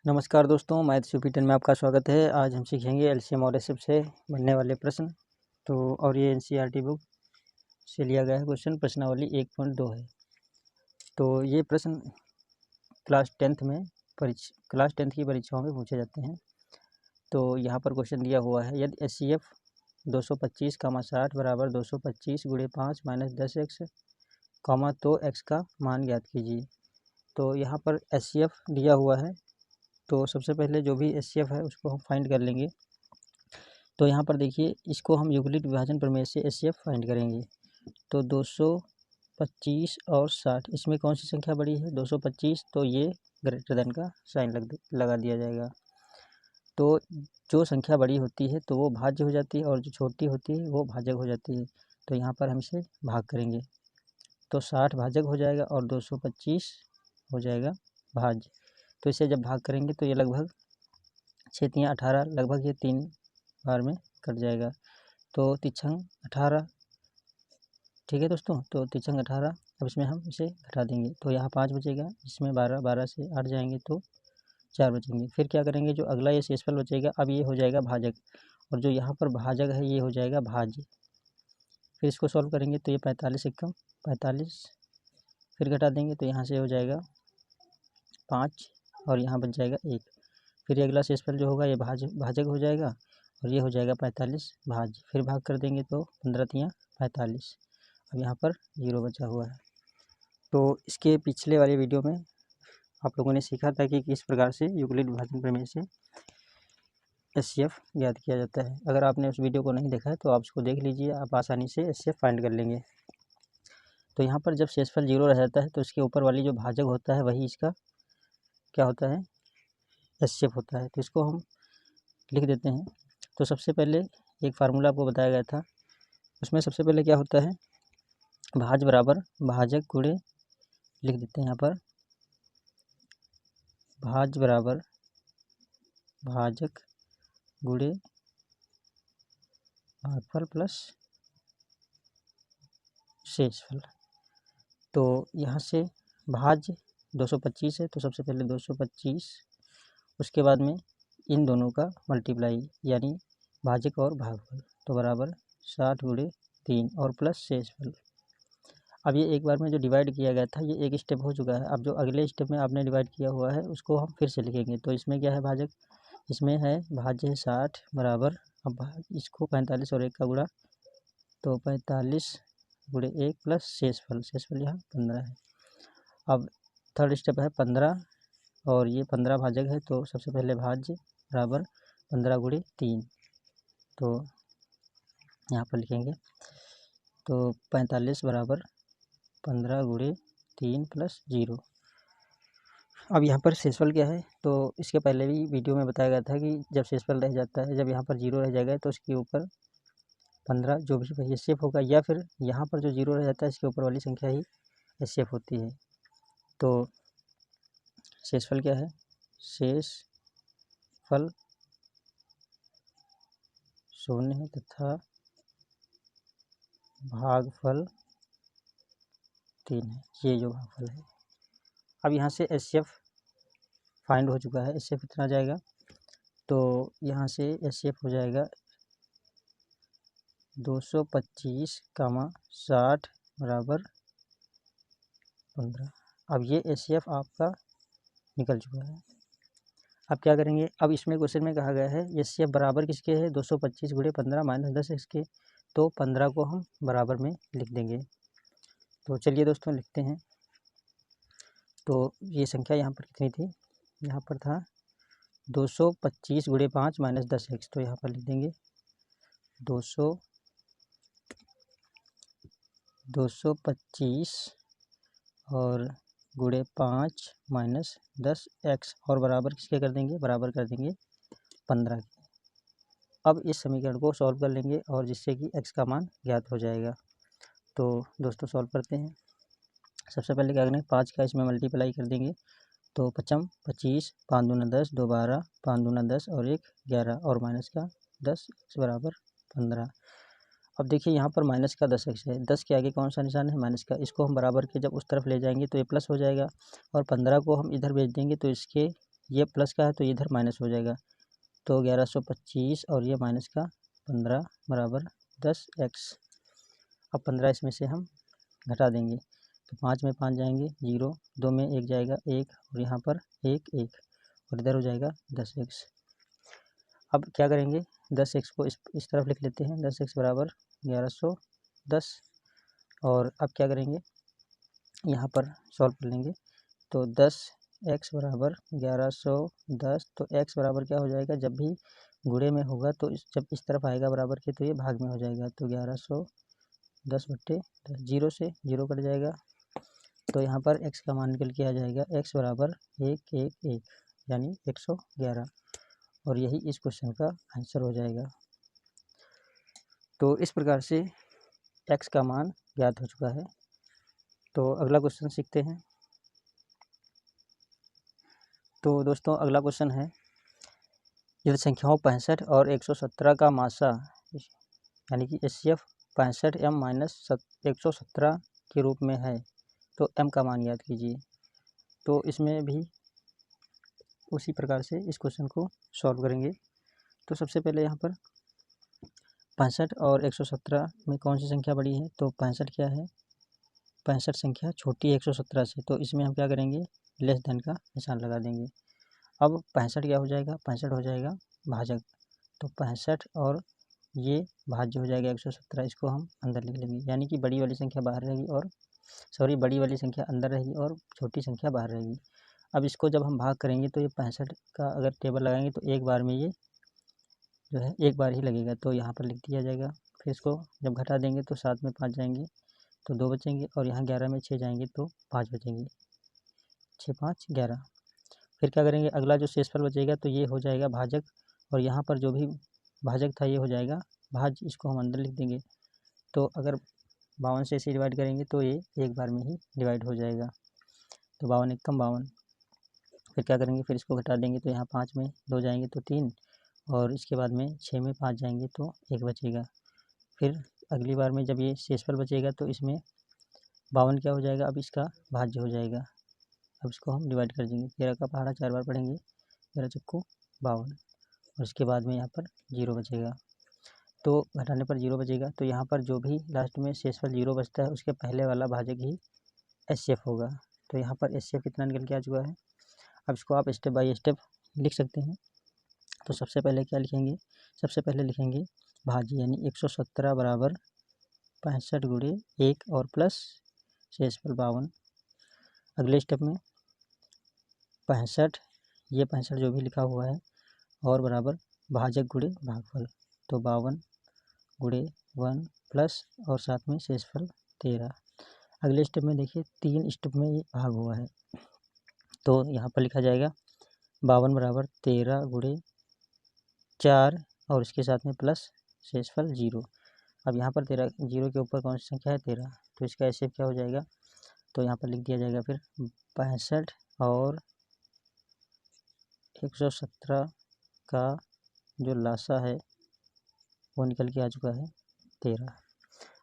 नमस्कार दोस्तों, maths UP 10 में आपका स्वागत है। आज हम सीखेंगे एलसीएम और एचसीएफ से बनने वाले प्रश्न। और ये एनसीईआरटी बुक से लिया गया है क्वेश्चन, प्रश्नावली 1.2 है। तो ये प्रश्न क्लास 10th की परीक्षाओं में पूछे जाते हैं। तो यहाँ पर क्वेश्चन दिया हुआ है, यदि एचसीएफ 225, 60 = 225 × 5 - 10x, तो x का मान ज्ञात कीजिए। तो यहाँ पर एचसीएफ दिया हुआ है, तो सबसे पहले जो भी एचसीएफ है उसको हम फाइंड कर लेंगे। तो यहाँ पर देखिए, इसको हम यूक्लिड विभाजन प्रमेय से एचसीएफ फाइंड करेंगे। तो 225 और 60, इसमें कौन सी संख्या बड़ी है? 225, तो ये ग्रेटर देन का साइन लगा दिया जाएगा। तो जो संख्या बड़ी होती है तो वो भाज्य हो जाती है, और जो छोटी होती है वो भाजक हो जाती है। तो यहाँ पर हम इसे भाग करेंगे, तो 60 भाजक हो जाएगा और 225 हो जाएगा भाज्य। तो इसे जब भाग करेंगे तो ये लगभग 6×3 = 18, लगभग ये 3 बार में कट जाएगा। तो तिछंग 18, ठीक है दोस्तों। तो तिछंग 18, अब इसमें हम इसे घटा देंगे तो यहाँ 5 बचेगा, इसमें 12, 12 से 8 जाएंगे तो 4 बचेंगे। फिर क्या करेंगे, जो अगला ये शेषफल बचेगा, अब ये हो जाएगा भाजक, और जो यहाँ पर भाजक है ये हो जाएगा भाज्य। फिर इसको सॉल्व करेंगे तो ये 45 × 45, फिर घटा देंगे तो यहाँ से हो जाएगा 5 और यहाँ बच जाएगा 1। फिर अगला शेषफल जो होगा ये भाजक हो जाएगा, और ये हो जाएगा 45 भाज्य। फिर भाग कर देंगे तो 15×3 = 45। अब यहाँ पर 0 बचा हुआ है। तो इसके पिछले वाले वीडियो में आप लोगों ने सीखा था कि किस प्रकार से यूक्लिड विभाजन प्रमेय से एचसीएफ ज्ञात किया जाता है। अगर आपने उस वीडियो को नहीं देखा है तो आप उसको देख लीजिए, आप आसानी से एचसीएफ फाइंड कर लेंगे। तो यहाँ पर जब शेषफल 0 रह जाता है तो इसके ऊपर वाली जो भाजक होता है वही इसका क्या होता है, एचसीएफ होता है। तो इसको हम लिख देते हैं। तो सबसे पहले एक फार्मूला आपको बताया गया था, उसमें सबसे पहले क्या होता है, भाज्य बराबर भाजक गुणे, लिख देते हैं यहाँ पर, भाज्य बराबर भाजक गुणे भागफल प्लस शेषफल। तो यहाँ से भाज्य 225 है, तो सबसे पहले 225, उसके बाद में इन दोनों का मल्टीप्लाई यानी भाजक और भागफल, तो बराबर 60 × 3 और प्लस शेषफल। अब ये एक बार में जो डिवाइड किया गया था ये एक स्टेप हो चुका है। अब जो अगले स्टेप में आपने डिवाइड किया हुआ है उसको हम फिर से लिखेंगे। तो इसमें क्या है, भाजक, इसमें है भाज्य है 60 बराबर, अब इसको 45 और 1 का गुणा, तो 45 × 1 प्लस शेषफल यहाँ 15 है। अब थर्ड स्टेप है 15, और ये 15 भाजक है, तो सबसे पहले भाज्य बराबर 15 × 3, तो यहाँ पर लिखेंगे, तो 45 बराबर 15 × 3 प्लस 0। अब यहाँ पर शेषफल क्या है, तो इसके पहले भी वीडियो में बताया गया था कि जब शेषफल रह जाता है, जब यहाँ पर 0 रह जाएगा तो इसके ऊपर 15 जो भी एचसीएफ होगा, या फिर यहाँ पर जो 0 रह जाता है इसके ऊपर वाली संख्या ही एचसीएफ होती है। तो शेषफल क्या है, शेषफल 0 है तथा भागफल 3 है, ये जो भागफल है। अब यहाँ से एचसीएफ फाइंड हो चुका है। एचसीएफ कितना जाएगा, तो यहाँ से एचसीएफ हो जाएगा 225, 60 बराबर 15। अब ये एचसीएफ आपका निकल चुका है। अब क्या करेंगे, अब इसमें क्वेश्चन में कहा गया है एचसीएफ बराबर किसके है, 225 × 15 - 10 के, तो 15 को हम बराबर में लिख देंगे। तो चलिए दोस्तों लिखते हैं। तो ये संख्या यहाँ पर कितनी थी, यहाँ पर था 225 × 5 - 10x, तो यहाँ पर लिख देंगे 225 और गुणे 5 - 10x, और बराबर किसके कर देंगे, बराबर कर देंगे 15 के। अब इस समीकरण को सॉल्व कर लेंगे, और जिससे कि x का मान ज्ञात हो जाएगा। तो दोस्तों सॉल्व करते हैं। सबसे पहले क्या करें, 5 का इसमें मल्टीप्लाई कर देंगे, तो 5 × 25, 5 दूना 10, 2 12, 5 दूना 10 और 1 11, और माइनस का 10, x बराबर 15। अब देखिए यहाँ पर माइनस का 10x है, 10 के आगे कौन सा निशान है, माइनस का। इसको हम बराबर के जब उस तरफ ले जाएंगे तो ये प्लस हो जाएगा, और 15 को हम इधर भेज देंगे तो इसके ये प्लस का है तो इधर माइनस हो जाएगा, तो 1125 और ये माइनस का 15 बराबर 10x। अब 15 इसमें से हम घटा देंगे, तो 5 में 5 जाएंगे 0, 2 में 1 जाएगा 1, और यहाँ पर 1 1, और इधर हो जाएगा 10x। अब क्या करेंगे, 10x को इस तरफ लिख लेते हैं, 10x बराबर 1110। और अब क्या करेंगे, यहाँ पर सॉल्व कर लेंगे, तो 10x बराबर 1110, तो x बराबर क्या हो जाएगा, जब भी गुणे में होगा तो जब इस तरफ आएगा बराबर के तो ये भाग में हो जाएगा, तो 1110/10, 0 से 0 कट जाएगा, तो यहाँ पर x का मान निकल के आ जाएगा, x बराबर 111 यानी 111, और यही इस क्वेश्चन का आंसर हो जाएगा। तो इस प्रकार से x का मान ज्ञात हो चुका है। तो अगला क्वेश्चन सीखते हैं। तो दोस्तों अगला क्वेश्चन है, यदि संख्याओं 65 और 117 का मासा यानी कि HCF 65m - 117 के रूप में है तो m का मान ज्ञात कीजिए। तो इसमें भी उसी प्रकार से इस क्वेश्चन को सॉल्व करेंगे। तो सबसे पहले यहाँ पर 65 और 117 में कौन सी संख्या बड़ी है, तो 65 क्या है, 65 संख्या छोटी है 117 से, तो इसमें हम क्या करेंगे, लेस देन का निशान लगा देंगे। अब 65 क्या हो जाएगा, 65 हो जाएगा भाजक, तो 65 और ये भाज्य हो जाएगा 117, इसको हम अंदर लिख लेंगे, यानी कि बड़ी वाली संख्या बाहर रहेगी और बड़ी वाली संख्या अंदर रहेगी और छोटी संख्या बाहर रहेगी। अब इसको जब हम भाग करेंगे तो ये 65 का अगर टेबल लगाएंगे तो एक बार में ये जो है एक बार ही लगेगा, तो यहाँ पर लिख दिया जाएगा। फिर इसको जब घटा देंगे तो 7 में 5 जाएंगे तो 2 बचेंगे, और यहाँ 11 में 6 जाएंगे तो 5 बचेंगे, 6 5 11। फिर क्या करेंगे, अगला जो शेषफल बचेगा तो ये हो जाएगा भाजक, और यहाँ पर जो भी भाजक था ये हो जाएगा भाज्य, इसको हम अंदर लिख देंगे। तो अगर 52 से इसे डिवाइड करेंगे तो ये एक बार में ही डिवाइड हो जाएगा, तो 52 एकम 52। फिर क्या करेंगे, फिर इसको घटा देंगे तो यहाँ 5 में 2 जाएंगे तो 3, और इसके बाद में 6 में 5 जाएंगे तो 1 बचेगा। फिर अगली बार में जब ये शेषफल बचेगा तो इसमें 52 क्या हो जाएगा, अब इसका भाज्य हो जाएगा। अब इसको हम डिवाइड कर देंगे, 13 का पहाड़ा 4 बार पढ़ेंगे, 13 चक्कू 52, और इसके बाद में यहाँ पर 0 बचेगा। तो घटाने पर 0 बचेगा, तो यहाँ पर जो भी लास्ट में शेषफल 0 बचता है उसके पहले वाला भाजक ही HCF होगा। तो यहाँ पर HCF कितना निकल के आ चुका है। अब इसको आप स्टेप बाय स्टेप लिख सकते हैं। तो सबसे पहले क्या लिखेंगे, सबसे पहले लिखेंगे भाज्य यानी 117 बराबर 65 गुणे 1 और प्लस शेषफल 52। अगले स्टेप में 65, ये 65 जो भी लिखा हुआ है, और बराबर भाजक गुणे भागफल, तो 52 गुणे 1 प्लस और साथ में शेषफल 13। अगले स्टेप में देखिए 3 स्टेप में ये भाग हुआ है, तो यहाँ पर लिखा जाएगा 52 बराबर 13 गुणे 4 और इसके साथ में प्लस शेषफल 0। अब यहाँ पर 13 0 के ऊपर कौन सी संख्या है 13, तो इसका HCF क्या हो जाएगा, तो यहाँ पर लिख दिया जाएगा फिर 65 और 117 का जो लासा है वो निकल के आ चुका है 13।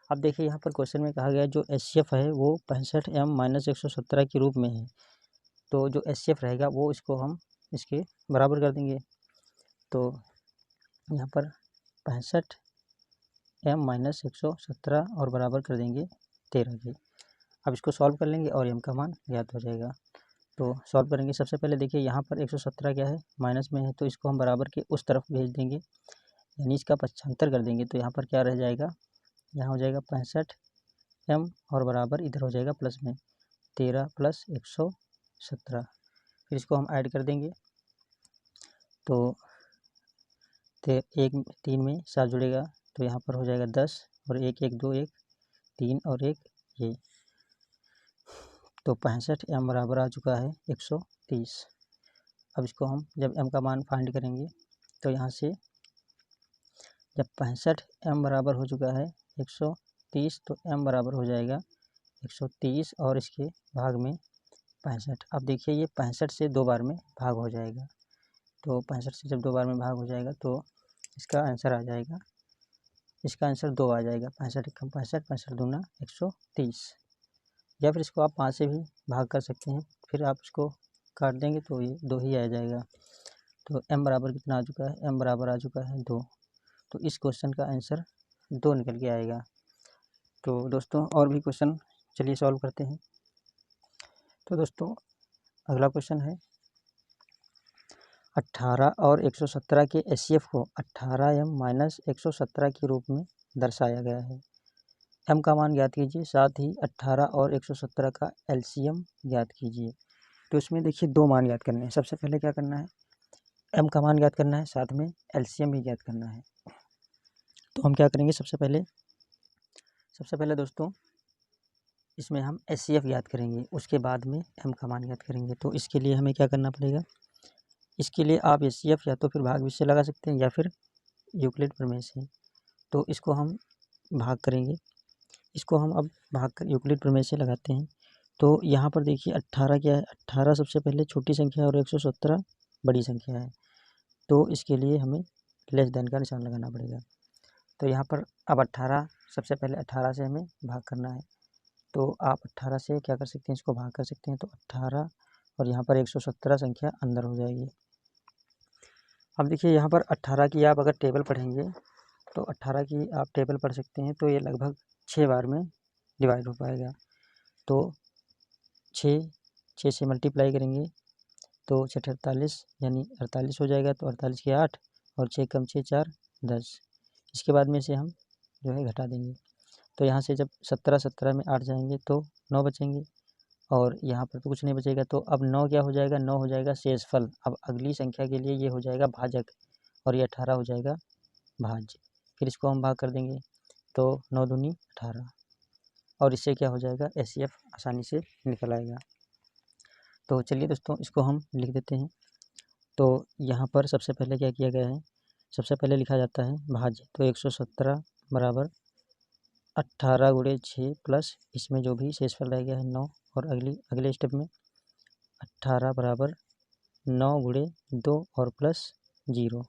अब देखिए यहाँ पर क्वेश्चन में कहा गया जो HCF है वो 65m - 117 के रूप में है, तो जो HCF रहेगा वो इसको हम इसके बराबर कर देंगे। तो यहाँ पर 65m - 117 और बराबर कर देंगे 13 के। अब इसको सॉल्व कर लेंगे और m का मान ज्ञात हो जाएगा। तो सॉल्व करेंगे, सबसे पहले देखिए यहाँ पर 117 क्या है, माइनस में है, तो इसको हम बराबर के उस तरफ भेज देंगे, यानी इसका पक्षांतर कर देंगे। तो यहाँ पर क्या रह जाएगा, यहाँ हो जाएगा 65m और बराबर इधर हो जाएगा प्लस में 13 + 117। फिर इसको हम ऐड कर देंगे, तो 3 में 7 जुड़ेगा, तो यहाँ पर हो जाएगा 10, और 1 1 2 1 3 और 1 ये, तो 65m बराबर आ चुका है 130। अब इसको हम जब m का मान फाइंड करेंगे तो यहाँ से जब 65m बराबर हो चुका है 130, तो m बराबर हो जाएगा 130 और इसके भाग में 65। अब देखिए ये 65 से 2 बार में भाग हो जाएगा, तो 65 से जब 2 बार में भाग हो जाएगा तो इसका आंसर आ जाएगा, इसका आंसर 2 आ जाएगा, 65 एकम 65, 65 दूना 130। या फिर इसको आप 5 से भी भाग कर सकते हैं। फिर आप इसको काट देंगे तो ये 2 ही आ जाएगा। तो m बराबर कितना आ चुका है, m बराबर आ चुका है 2। तो इस क्वेश्चन का आंसर 2 निकल के आएगा। तो दोस्तों और भी क्वेश्चन चलिए सॉल्व करते हैं। तो दोस्तों अगला क्वेश्चन है 18 और 117 के HCF को 18m माइनस 117 के रूप में दर्शाया गया है। m का मान ज्ञात कीजिए, साथ ही 18 और 117 का LCM ज्ञात कीजिए। तो इसमें देखिए 2 मान ज्ञात करने हैं। सबसे पहले क्या करना है, m का मान ज्ञात करना है, साथ में LCM भी ज्ञात करना है। तो हम क्या करेंगे, सबसे पहले दोस्तों इसमें हम HCF ज्ञात करेंगे, उसके बाद में m का मान ज्ञात करेंगे। तो इसके लिए हमें क्या करना पड़ेगा, इसके लिए आप HCF या तो फिर भाग विषय लगा सकते हैं या फिर यूक्लिड प्रमेय से। तो इसको हम भाग करेंगे, इसको हम अब भाग कर यूक्लिड प्रमेय से लगाते हैं। तो यहाँ पर देखिए 18 क्या है, 18 सबसे पहले छोटी संख्या है और 117 बड़ी संख्या है। तो इसके लिए हमें लेस देन का निशान लगाना पड़ेगा। तो यहाँ पर अब 18 सबसे पहले 18 से हमें भाग करना है। तो आप 18 से क्या कर सकते हैं, इसको भाग कर सकते हैं। तो 18 और यहाँ पर 117 संख्या अंदर हो जाएगी। अब देखिए यहाँ पर 18 की आप अगर टेबल पढ़ेंगे तो 18 की आप टेबल पढ़ सकते हैं। तो ये लगभग 6 बार में डिवाइड हो पाएगा। तो 6 से मल्टीप्लाई करेंगे तो 6 48 यानी 48 हो जाएगा। तो 48 के 8 और 6 कम 6 4 10। इसके बाद में से हम जो है घटा देंगे। तो यहाँ से जब 17 में 8 जाएंगे तो 9 बचेंगे और यहाँ पर तो कुछ नहीं बचेगा। तो अब 9 क्या हो जाएगा, 9 हो जाएगा शेषफल। अब अगली संख्या के लिए ये हो जाएगा भाजक और ये 18 हो जाएगा भाज्य। फिर इसको हम भाग कर देंगे तो 9 दूनी 18 और इससे क्या हो जाएगा, HCF आसानी से निकल आएगा। तो चलिए दोस्तों इसको हम लिख देते हैं। तो यहाँ पर सबसे पहले क्या किया गया है, सबसे पहले लिखा जाता है भाज्य। तो 117 बराबर 18 गुणे 6 प्लस इसमें जो भी शेषफल रह गया है 9 और अगले स्टेप में 18 बराबर 9 गुणे 2 और प्लस 0।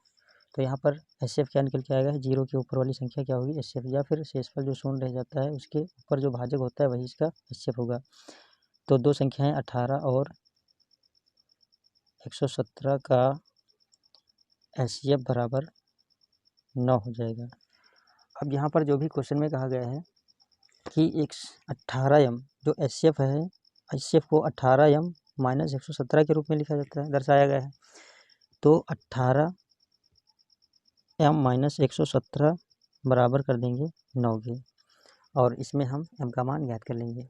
तो यहाँ पर HCF क्या निकल के आएगा, 0 के ऊपर वाली संख्या क्या होगी HCF, या फिर शेषफल जो शून्य रह जाता है उसके ऊपर जो भाजक होता है वही इसका HCF होगा। तो 2 संख्याएं 18 और 117 का HCF बराबर 9 हो जाएगा। अब यहाँ पर जो भी क्वेश्चन में कहा गया है कि 18m जो HCF है, HCF को 18m माइनस 117 के रूप में लिखा जाता है, दर्शाया गया है। तो 18m माइनस 117 बराबर कर देंगे 9 के और इसमें हम m का मान ज्ञात कर लेंगे।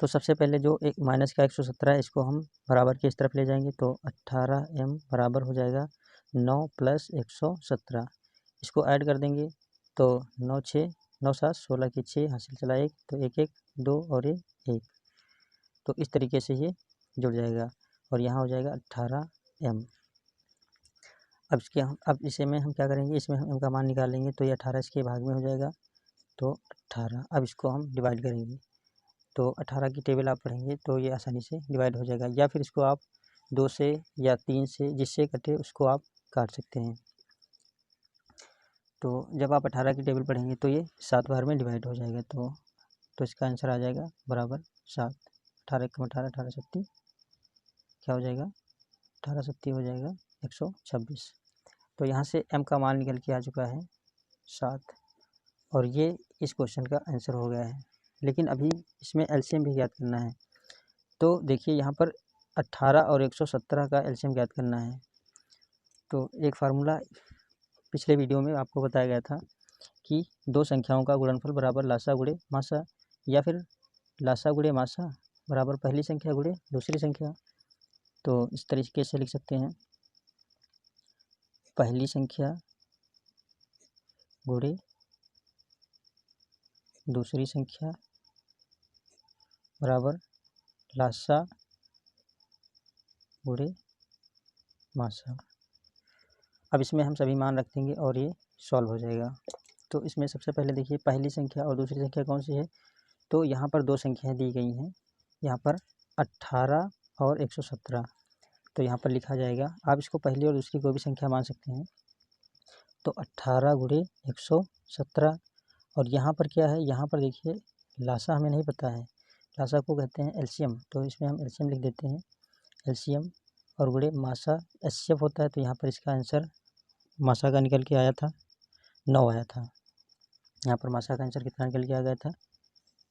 तो सबसे पहले जो एक माइनस का 117 है इसको हम बराबर के इस तरफ ले जाएंगे। तो 18m बराबर हो जाएगा 9 प्लस 117। इसको ऐड कर देंगे तो 9 6 9 7 16 की 6 हासिल चला 1 तो 1 1 2 और ये 1। तो इस तरीके से ये जुड़ जाएगा और यहाँ हो जाएगा 18m। अब इसे में हम क्या करेंगे, इसमें हम m का मान निकालेंगे। तो ये 18 इसके भाग में हो जाएगा तो 18। अब इसको हम डिवाइड करेंगे तो 18 की टेबल आप पढ़ेंगे तो ये आसानी से डिवाइड हो जाएगा, या फिर इसको आप 2 से या 3 से जिससे कटे उसको आप काट सकते हैं। तो जब आप 18 की टेबल पढ़ेंगे तो ये 7 बार में डिवाइड हो जाएगा। तो इसका आंसर आ जाएगा बराबर 7। 18 कम 18 18 सत्ती क्या हो जाएगा, 18 सत्ती हो जाएगा 126। तो यहाँ से m का मान निकल के आ चुका है 7 और ये इस क्वेश्चन का आंसर हो गया है। लेकिन अभी इसमें LCM भी ज्ञात करना है। तो देखिए यहाँ पर 18 और 117 का LCM ज्ञात करना है। तो एक फार्मूला पिछले वीडियो में आपको बताया गया था कि 2 संख्याओं का गुणनफल बराबर लासा गुणे मासा, या फिर लासा गुणे मासा बराबर पहली संख्या गुणे दूसरी संख्या। तो इस तरीके से लिख सकते हैं, पहली संख्या गुणे दूसरी संख्या बराबर लासा गुणे मासा। अब इसमें हम सभी मान रख देंगे और ये सॉल्व हो जाएगा। तो इसमें सबसे पहले देखिए पहली संख्या और दूसरी संख्या कौन सी है। तो यहाँ पर 2 संख्याएं दी गई हैं, यहाँ पर 18 और 117। तो यहाँ पर लिखा जाएगा, आप इसको पहली और दूसरी कोई भी संख्या मान सकते हैं। तो 18 गुणे 117 और यहाँ पर क्या है, यहाँ पर देखिए लासा हमें नहीं पता है, लासा को कहते हैं LCM। तो इसमें हम LCM लिख देते हैं एलसीएम और गुणे मासा एचसीएफ होता है, तो यहाँ पर इसका आंसर मासा का निकल के आया था 9 आया था। यहाँ पर मासा का आंसर कितना निकल के आ गया था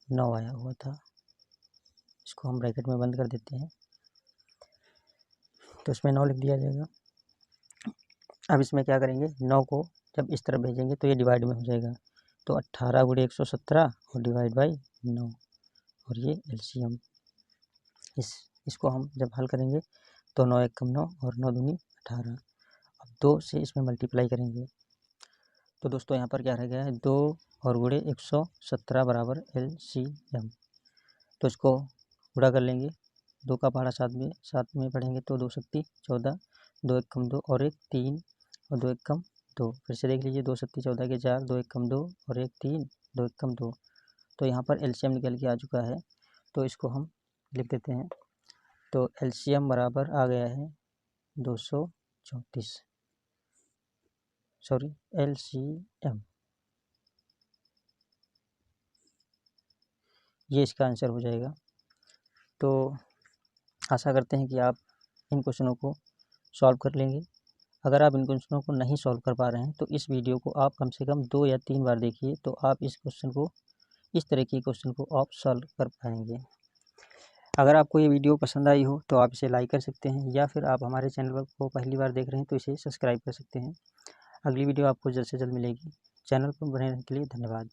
9 आया हुआ था। इसको हम ब्रैकेट में बंद कर देते हैं, तो इसमें 9 लिख दिया जाएगा। अब इसमें क्या करेंगे, 9 को जब इस तरफ भेजेंगे तो ये डिवाइड में हो जाएगा, तो 18 गुणे 117 और डिवाइड बाई 9 और ये एलसीएम। इसको हम जब हल करेंगे तो 9 एक कम 9 और 9 दूनी 18। अब 2 से इसमें मल्टीप्लाई करेंगे, तो दोस्तों यहाँ पर क्या रह गया है 2 और गुणे 117 बराबर एलसीएम। तो इसको गुणा कर लेंगे, 2 का पहाड़ा साथ में पढ़ेंगे तो 2 सत्ती 14, 2 एक कम 2 और 1 3 और 2 एक कम 2। फिर से देख लीजिए, 2 सत्ती 14 के 4, 2 एक कम 2 और 1 3, 2 एक कम 2। तो यहाँ पर एलसीएम निकल के आ चुका है, तो इसको हम लिख देते हैं। तो एलसीएम बराबर आ गया है 234, सॉरी एलसीएम, ये इसका आंसर हो जाएगा। तो आशा करते हैं कि आप इन क्वेश्चनों को सॉल्व कर लेंगे। अगर आप इन क्वेश्चनों को नहीं सॉल्व कर पा रहे हैं तो इस वीडियो को आप कम से कम 2 या 3 बार देखिए, तो आप इस तरह के क्वेश्चन को आप सॉल्व कर पाएंगे। अगर आपको ये वीडियो पसंद आई हो तो आप इसे लाइक कर सकते हैं, या फिर आप हमारे चैनल को पहली बार देख रहे हैं तो इसे सब्सक्राइब कर सकते हैं। अगली वीडियो आपको जल्द से जल्द मिलेगी। चैनल पर बने रहने के लिए धन्यवाद।